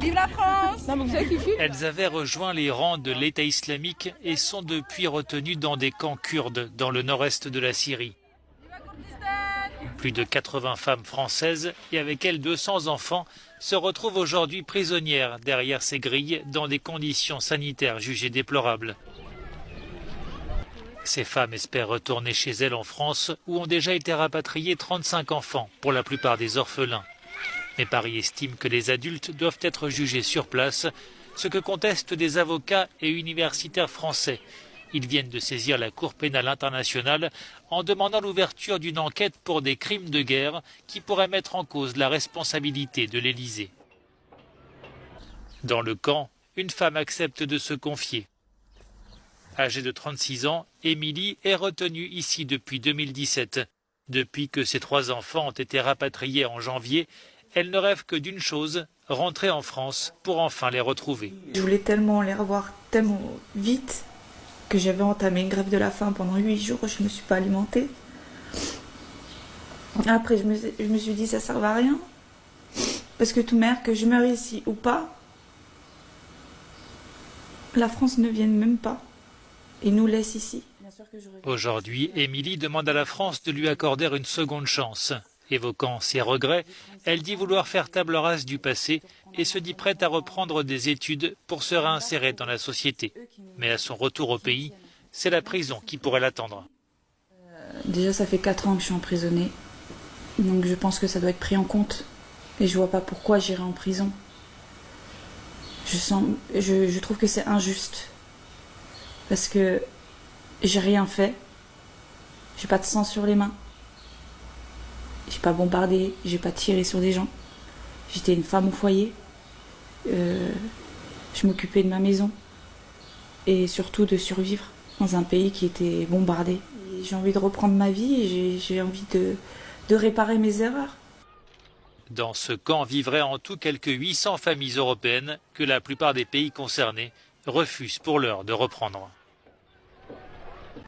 Vive la France! Elles avaient rejoint les rangs de l'État islamique et sont depuis retenues dans des camps kurdes dans le nord-est de la Syrie. Plus de 80 femmes françaises et avec elles 200 enfants se retrouvent aujourd'hui prisonnières derrière ces grilles dans des conditions sanitaires jugées déplorables. Ces femmes espèrent retourner chez elles en France où ont déjà été rapatriés 35 enfants, pour la plupart des orphelins. Mais Paris estime que les adultes doivent être jugés sur place, ce que contestent des avocats et universitaires français. Ils viennent de saisir la Cour pénale internationale en demandant l'ouverture d'une enquête pour des crimes de guerre qui pourraient mettre en cause la responsabilité de l'Élysée. Dans le camp, une femme accepte de se confier. Âgée de 36 ans, Émilie est retenue ici depuis 2017. Depuis que ses 3 enfants ont été rapatriés en janvier, elle ne rêve que d'une chose, rentrer en France pour enfin les retrouver. Je voulais tellement les revoir tellement vite que j'avais entamé une grève de la faim pendant 8 jours, je ne me suis pas alimentée. Après, je me suis dit, ça ne sert à rien. Parce que toute mère, que je meure ici ou pas, la France ne vient même pas et nous laisse ici. Aujourd'hui, Émilie demande à la France de lui accorder une seconde chance. Évoquant ses regrets, elle dit vouloir faire table rase du passé et se dit prête à reprendre des études pour se réinsérer dans la société. Mais à son retour au pays, c'est la prison qui pourrait l'attendre. Déjà, ça fait 4 ans que je suis emprisonnée. Donc je pense que ça doit être pris en compte. Et je vois pas pourquoi j'irai en prison. Je trouve que c'est injuste. Parce que j'ai rien fait. J'ai pas de sang sur les mains. J'ai pas bombardé, j'ai pas tiré sur des gens. J'étais une femme au foyer. Je m'occupais de ma maison. Et surtout de survivre dans un pays qui était bombardé. J'ai envie de reprendre ma vie et j'ai envie de réparer mes erreurs. Dans ce camp vivraient en tout quelques 800 familles européennes que la plupart des pays concernés refusent pour l'heure de reprendre.